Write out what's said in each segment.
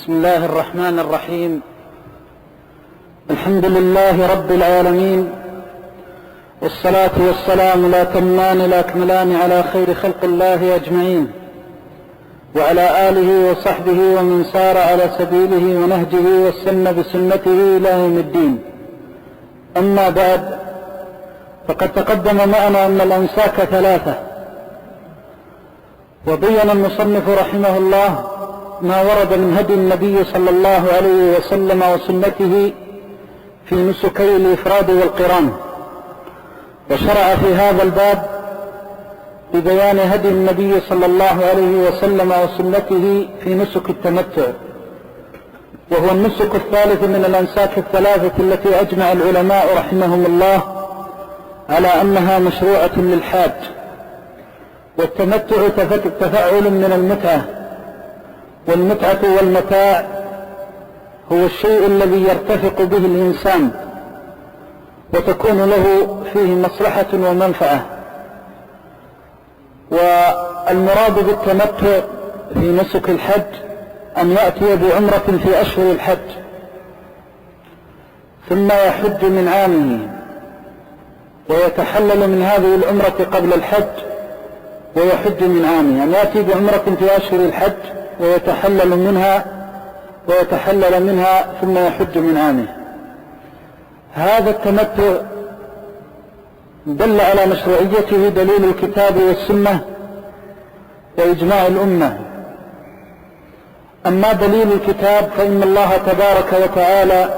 بسم الله الرحمن الرحيم. الحمد لله رب العالمين، والصلاة والسلام الأتمان الأكملان على خير خلق الله أجمعين، وعلى آله وصحبه ومن سار على سبيله ونهجه واستنى بسنته إلى يوم الدين. أما بعد، فقد تقدم معنا أن الأمساك ثلاثة، وبين المصنف رحمه الله ما ورد من هدي النبي صلى الله عليه وسلم وسنته في نسكي الإفراد والقران، وشرع في هذا الباب ببيان هدي النبي صلى الله عليه وسلم وسنته في نسك التمتع، وهو النسك الثالث من الأنساك الثلاثة التي أجمع العلماء رحمهم الله على أنها مشروعة للحاج. والتمتع تفعل من المتعة، والمتعة والمتاع هو الشيء الذي يرتفق به الإنسان وتكون له فيه مصلحة ومنفعة. والمراد بالتمتع في نسك الحج أن يأتي بعمرة في أشهر الحج ثم يحج من عامه، ويتحلل من هذه العمرة قبل الحج ويحج من عامه، أن يأتي بعمرة في أشهر الحج ويتحلل منها ثم يحج من عامه. هذا التمتع دل على مشروعيته دليل الكتاب والسنة وإجماع الأمة. أما دليل الكتاب فإن الله تبارك وتعالى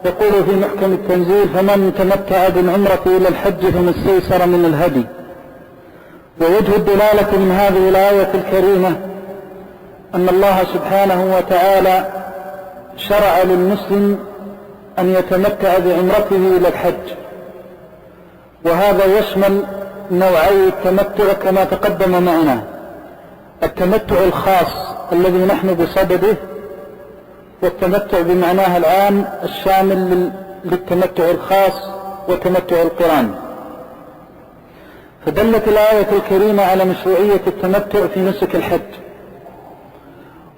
يقول في محكم التنزيل: فمن تمتع بالعمرة إلى الحج فما استيسر من الهدي. ووجه الدلالة من هذه الآية الكريمة أن الله سبحانه وتعالى شرع للمسلم أن يتمتع بعمرته إلى الحج، وهذا يشمل نوعي التمتع كما تقدم معنا: التمتع الخاص الذي نحن بصدده، والتمتع بمعناها العام الشامل للتمتع الخاص وتمتع القران. فدلت الآية الكريمة على مشروعية التمتع في نسك الحج،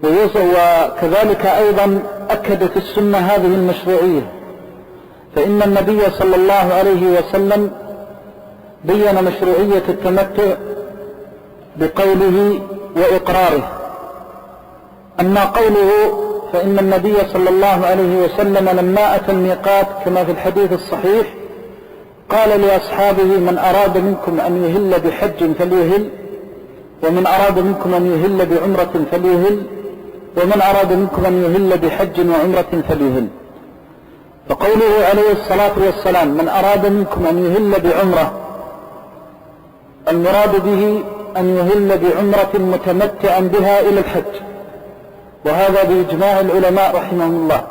وكذلك أيضا أكدت السنة هذه المشروعية، فإن النبي صلى الله عليه وسلم بين مشروعية التمتع بقوله وإقراره. أما قوله فإن النبي صلى الله عليه وسلم لما أتى الميقات كما في الحديث الصحيح قال لأصحابه: من أراد منكم أن يهل بحج فليهل، ومن أراد منكم أن يهل بعمرة فليهل، ومن أراد منكم أن يهل بحج وعمرة فليهل. فقوله عليه الصلاة والسلام: من أراد منكم أن يهل بعمرة، المراد به أن يهل بعمرة متمتعا بها إلى الحج، وهذا بإجماع العلماء رحمهم الله.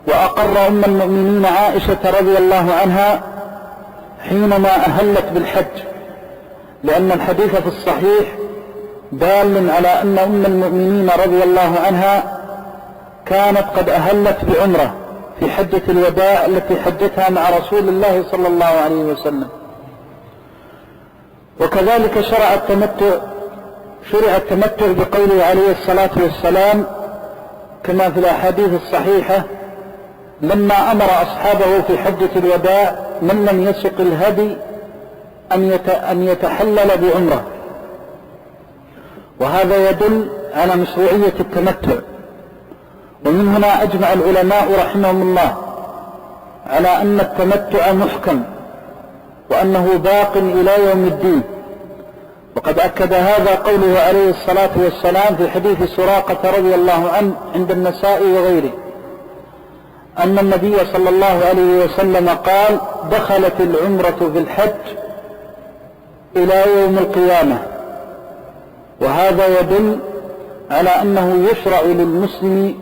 وأقر أم المؤمنين عائشة رضي الله عنها حينما أهلت بالحج، لأن الحديث في الصحيح دال على أن أم المؤمنين رضي الله عنها كانت قد أهلت بعمرة في حجة الوداع التي حجتها مع رسول الله صلى الله عليه وسلم. وكذلك شرع التمتع بقوله عليه الصلاة والسلام كما في الأحاديث الصحيحة لما أمر أصحابه في حجة الوداع: من لم يسق الهدي أن يتحلل بعمرة. وهذا يدل على مشروعية التمتع. ومن هنا أجمع العلماء رحمهم الله على أن التمتع محكم، وأنه باق إلى يوم الدين. وقد أكد هذا قوله عليه الصلاة والسلام في حديث سراقة رضي الله عنه عند النسائي وغيره أن النبي صلى الله عليه وسلم قال: دخلت العمرة في الحج إلى يوم القيامة. وهذا يدل على أنه يشرع للمسلم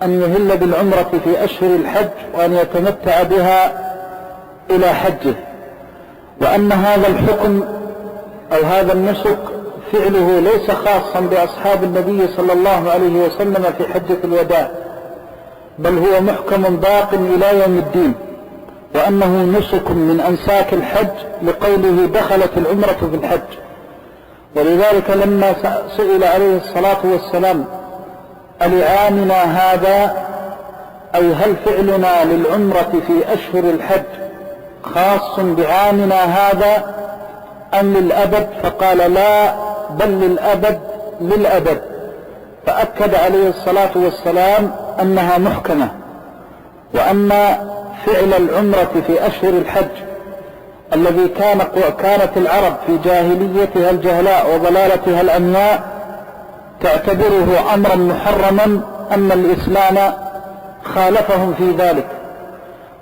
أن يهل بالعمرة في أشهر الحج وأن يتمتع بها إلى حجه، وأن هذا الحكم أو هذا النسك فعله ليس خاصا بأصحاب النبي صلى الله عليه وسلم في حجة الوداع، بل هو محكم باق إلى يوم الدين، وأنه نسك من أنساك الحج لقوله: دخلت العمرة في الحج. ولذلك لما سئل عليه الصلاة والسلام ألعامنا هذا، أي هل فعلنا للعمرة في أشهر الحج خاص بعامنا هذا أم للأبد؟ فقال لا، بل للأبد. فأكد عليه الصلاة والسلام أنها محكمة، وأن فعل العمرة في أشهر الحج الذي كانت العرب في جاهليتها الجهلاء وضلالتها العمياء تعتبره أمرا محرما، أن الإسلام خالفهم في ذلك،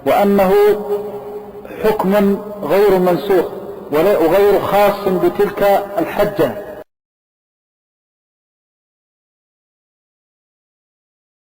وأنه حكم غير منسوخ وغير خاص بتلك الحجة،